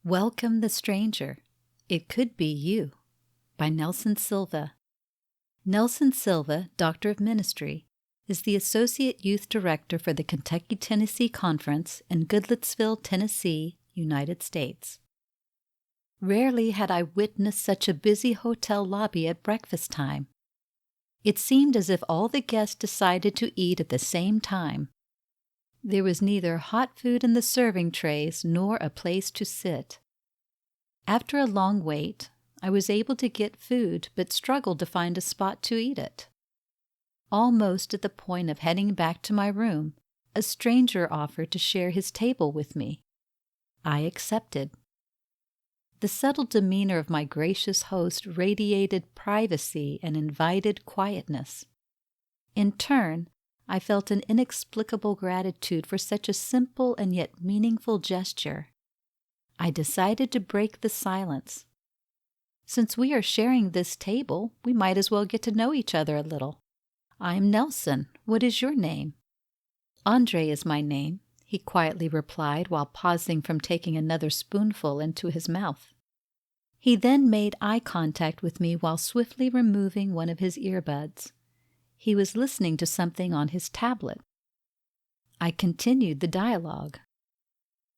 Welcome the Stranger. It Could Be You by Nelson Silva. Nelson Silva, Doctor of Ministry, is the Associate Youth Director for the Kentucky-Tennessee Conference in Goodlettsville, Tennessee, United States. Rarely had I witnessed such a busy hotel lobby at breakfast time. It seemed as if all the guests decided to eat at the same time. There was neither hot food in the serving trays nor a place to sit. After a long wait, I was able to get food but struggled to find a spot to eat it. Almost at the point of heading back to my room, a stranger offered to share his table with me. I accepted. The subtle demeanor of my gracious host radiated privacy and invited quietness. In turn, I felt an inexplicable gratitude for such a simple and yet meaningful gesture. I decided to break the silence. Since we are sharing this table, we might as well get to know each other a little. I'm Nelson. What is your name? Andre is my name, he quietly replied while pausing from taking another spoonful into his mouth. He then made eye contact with me while swiftly removing one of his earbuds. He was listening to something on his tablet. I continued the dialogue.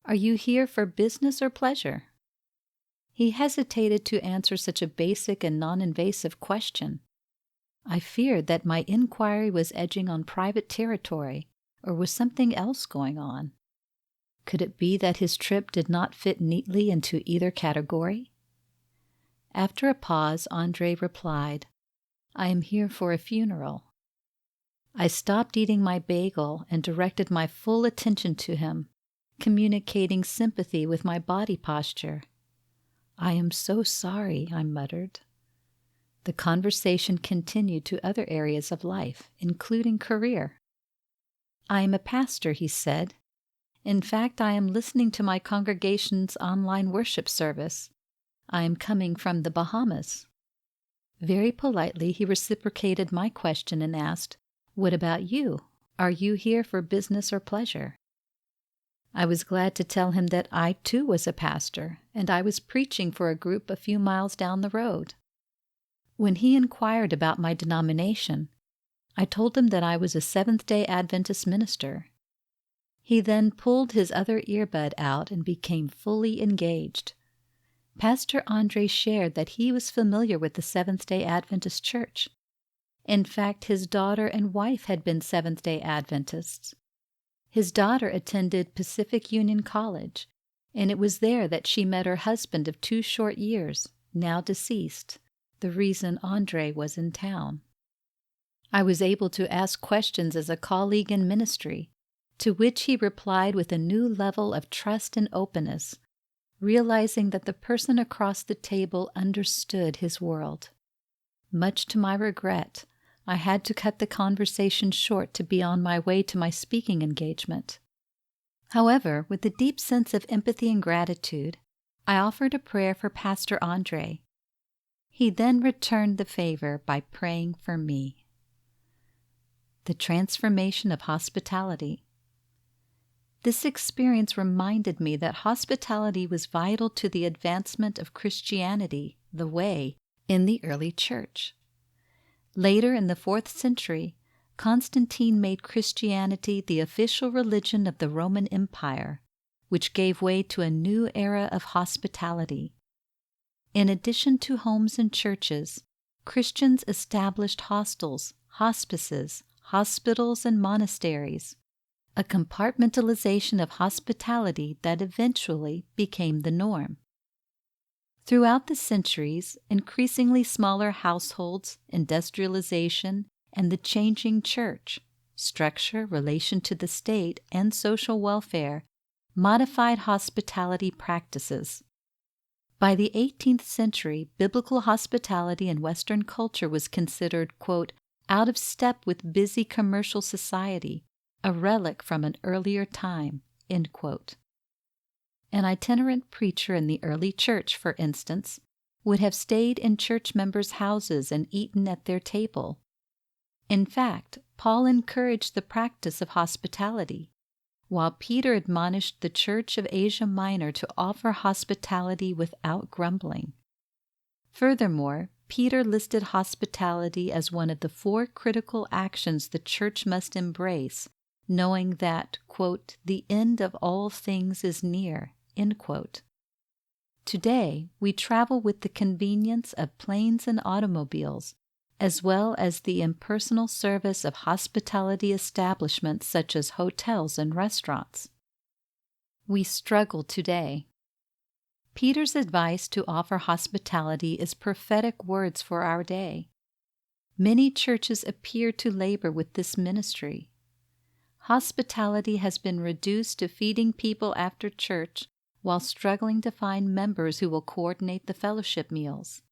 Are you here for business or pleasure? He hesitated to answer such a basic and non-invasive question. I feared that my inquiry was edging on private territory, or was something else going on. Could it be that his trip did not fit neatly into either category? After a pause, Andre replied, I am here for a funeral. I stopped eating my bagel and directed my full attention to him, communicating sympathy with my body posture. I am so sorry, I muttered. The conversation continued to other areas of life, including career. I am a pastor, he said. In fact, I am listening to my congregation's online worship service. I am coming from the Bahamas. Very politely, he reciprocated my question and asked, What about you? Are you here for business or pleasure? I was glad to tell him that I too was a pastor, and I was preaching for a group a few miles down the road. When he inquired about my denomination, I told him that I was a Seventh-day Adventist minister. He then pulled his other earbud out and became fully engaged. Pastor Andre shared that he was familiar with the Seventh-day Adventist Church. In fact, his daughter and wife had been Seventh-day Adventists. His daughter attended Pacific Union College, and it was there that she met her husband of 2 short years, now deceased, the reason Andre was in town. I was able to ask questions as a colleague in ministry, to which he replied with a new level of trust and openness, realizing that the person across the table understood his world. Much to my regret, I had to cut the conversation short to be on my way to my speaking engagement. However, with a deep sense of empathy and gratitude, I offered a prayer for Pastor Andre. He then returned the favor by praying for me. The transformation of hospitality. This experience reminded me that hospitality was vital to the advancement of Christianity, the way, in the early church. Later in the 4th century, Constantine made Christianity the official religion of the Roman Empire, which gave way to a new era of hospitality. In addition to homes and churches, Christians established hostels, hospices, hospitals, and monasteries, a compartmentalization of hospitality that eventually became the norm. Throughout the centuries, increasingly smaller households, industrialization, and the changing church, structure, relation to the state, and social welfare modified hospitality practices. By the 18th century, biblical hospitality in Western culture was considered, quote, out of step with busy commercial society, a relic from an earlier time, end quote. An itinerant preacher in the early church, for instance, would have stayed in church members' houses and eaten at their table. In fact, Paul encouraged the practice of hospitality, while Peter admonished the church of Asia Minor to offer hospitality without grumbling. Furthermore, Peter listed hospitality as one of the 4 critical actions the church must embrace, knowing that, quote, the end of all things is near, end quote. Today, we travel with the convenience of planes and automobiles, as well as the impersonal service of hospitality establishments such as hotels and restaurants. We struggle today. Peter's advice to offer hospitality is prophetic words for our day. Many churches appear to labor with this ministry. Hospitality has been reduced to feeding people after church while struggling to find members who will coordinate the fellowship meals.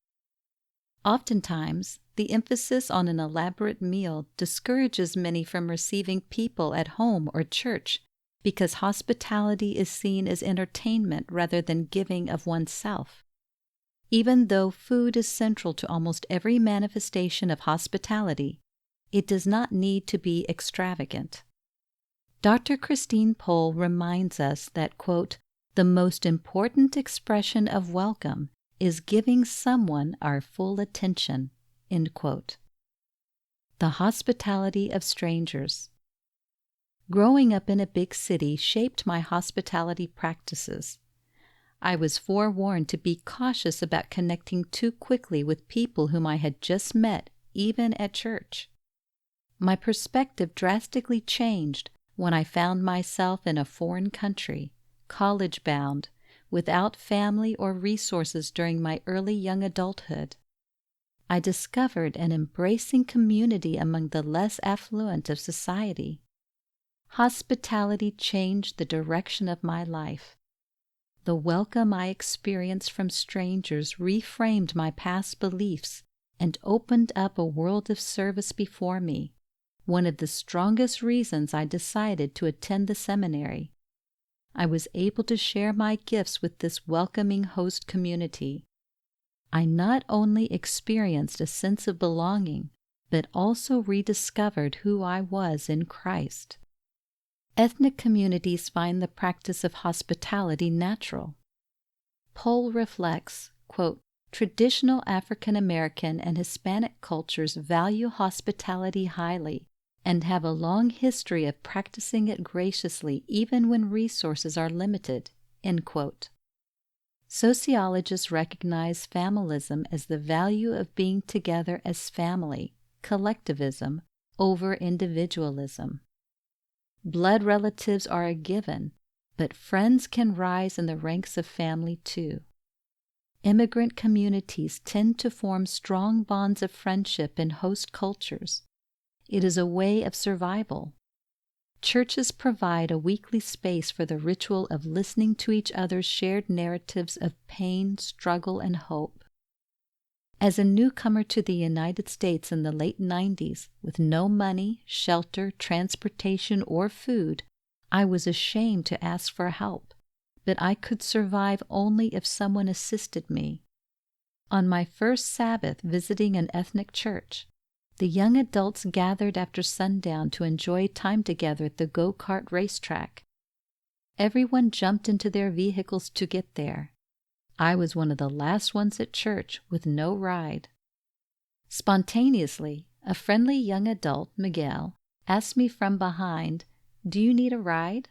Oftentimes, the emphasis on an elaborate meal discourages many from receiving people at home or church because hospitality is seen as entertainment rather than giving of oneself. Even though food is central to almost every manifestation of hospitality, it does not need to be extravagant. Dr. Christine Pohl reminds us that, quote, the most important expression of welcome is giving someone our full attention, end quote. The hospitality of strangers. Growing up in a big city shaped my hospitality practices. I was forewarned to be cautious about connecting too quickly with people whom I had just met, even at church. My perspective drastically changed when I found myself in a foreign country, college-bound, without family or resources during my early young adulthood. I discovered an embracing community among the less affluent of society. Hospitality changed the direction of my life. The welcome I experienced from strangers reframed my past beliefs and opened up a world of service before me, one of the strongest reasons I decided to attend the seminary. I was able to share my gifts with this welcoming host community. I not only experienced a sense of belonging, but also rediscovered who I was in Christ. Ethnic communities find the practice of hospitality natural. Pohl reflects, quote, traditional African American and Hispanic cultures value hospitality highly and have a long history of practicing it graciously even when resources are limited, end quote. Sociologists recognize familism as the value of being together as family, collectivism, over individualism. Blood relatives are a given, but friends can rise in the ranks of family too. Immigrant communities tend to form strong bonds of friendship in host cultures. It is a way of survival. Churches provide a weekly space for the ritual of listening to each other's shared narratives of pain, struggle, and hope. As a newcomer to the United States in the late 90s, with no money, shelter, transportation, or food, I was ashamed to ask for help, but I could survive only if someone assisted me. On my first Sabbath visiting an ethnic church, the young adults gathered after sundown to enjoy time together at the go-kart racetrack. Everyone jumped into their vehicles to get there. I was one of the last ones at church with no ride. Spontaneously, a friendly young adult, Miguel, asked me from behind, "Do you need a ride?"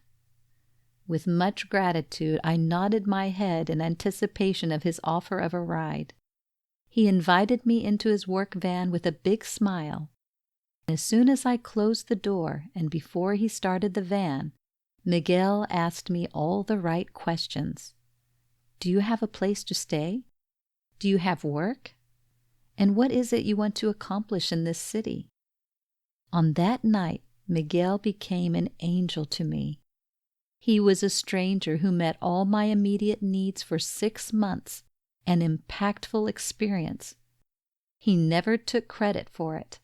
With much gratitude, I nodded my head in anticipation of his offer of a ride. He invited me into his work van with a big smile. As soon as I closed the door and before he started the van, Miguel asked me all the right questions. Do you have a place to stay? Do you have work? And what is it you want to accomplish in this city? On that night, Miguel became an angel to me. He was a stranger who met all my immediate needs for 6 months, an impactful experience. He never took credit for it,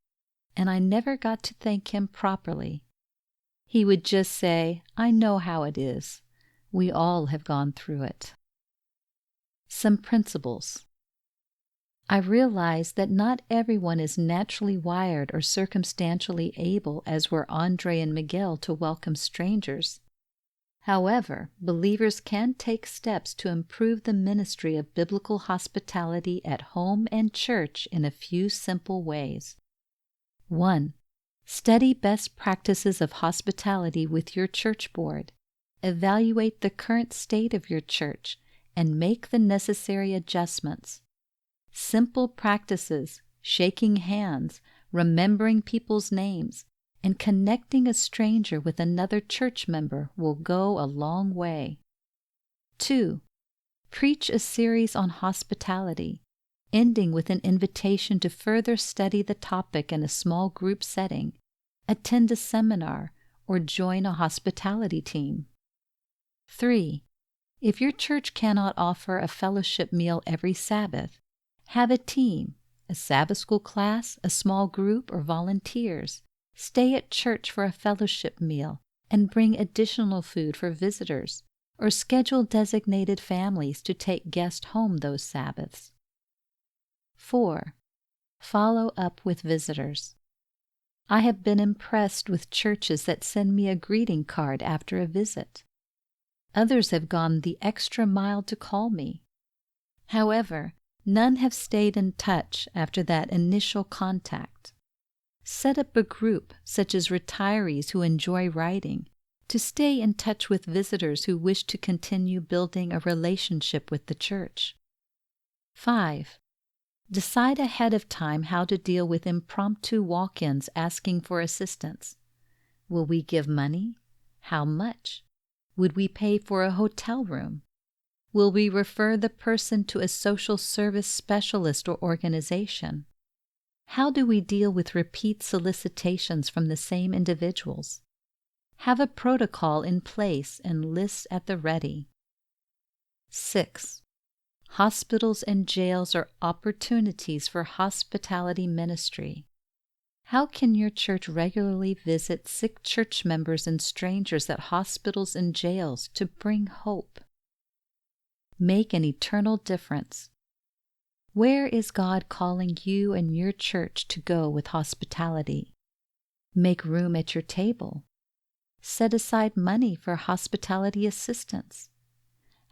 and I never got to thank him properly. He would just say, "I know how it is. We all have gone through it." Some principles. I realize that not everyone is naturally wired or circumstantially able as were Andre and Miguel to welcome strangers. However, believers can take steps to improve the ministry of biblical hospitality at home and church in a few simple ways. 1. Study best practices of hospitality with your church board. Evaluate the current state of your church and make the necessary adjustments. Simple practices, shaking hands, remembering people's names, and connecting a stranger with another church member will go a long way. 2. Preach a series on hospitality, ending with an invitation to further study the topic in a small group setting, attend a seminar, or join a hospitality team. 3. If your church cannot offer a fellowship meal every Sabbath, have a team, a Sabbath school class, a small group, or volunteers. Stay at church for a fellowship meal and bring additional food for visitors, or schedule designated families to take guests home those Sabbaths. 4. Follow up with visitors. I have been impressed with churches that send me a greeting card after a visit. Others have gone the extra mile to call me. However, none have stayed in touch after that initial contact. Set up a group, such as retirees who enjoy writing, to stay in touch with visitors who wish to continue building a relationship with the church. 5. Decide ahead of time how to deal with impromptu walk-ins asking for assistance. Will we give money? How much? Would we pay for a hotel room? Will we refer the person to a social service specialist or organization? How do we deal with repeat solicitations from the same individuals? Have a protocol in place and lists at the ready. 6. Hospitals and jails are opportunities for hospitality ministry. How can your church regularly visit sick church members and strangers at hospitals and jails to bring hope? Make an eternal difference. Where is God calling you and your church to go with hospitality? Make room at your table. Set aside money for hospitality assistance.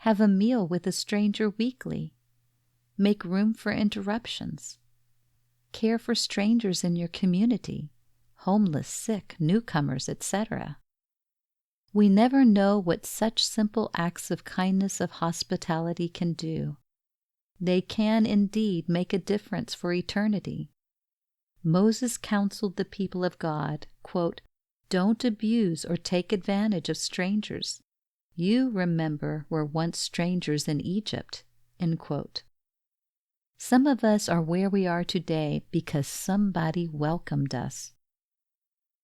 Have a meal with a stranger weekly. Make room for interruptions. Care for strangers in your community, homeless, sick, newcomers, etc. We never know what such simple acts of kindness of hospitality can do. They can indeed make a difference for eternity. Moses counseled the people of God, quote, "Don't abuse or take advantage of strangers. You, remember, were once strangers in Egypt." End quote. Some of us are where we are today because somebody welcomed us.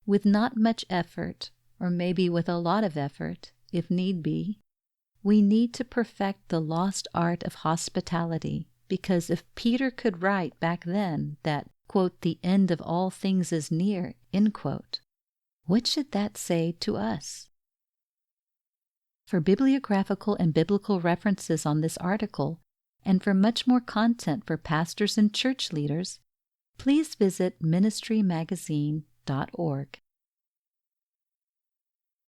With not much effort, or maybe with a lot of effort, if need be, we need to perfect the lost art of hospitality, because if Peter could write back then that, quote, "the end of all things is near," end quote, what should that say to us? For bibliographical and biblical references on this article, and for much more content for pastors and church leaders, please visit ministrymagazine.org.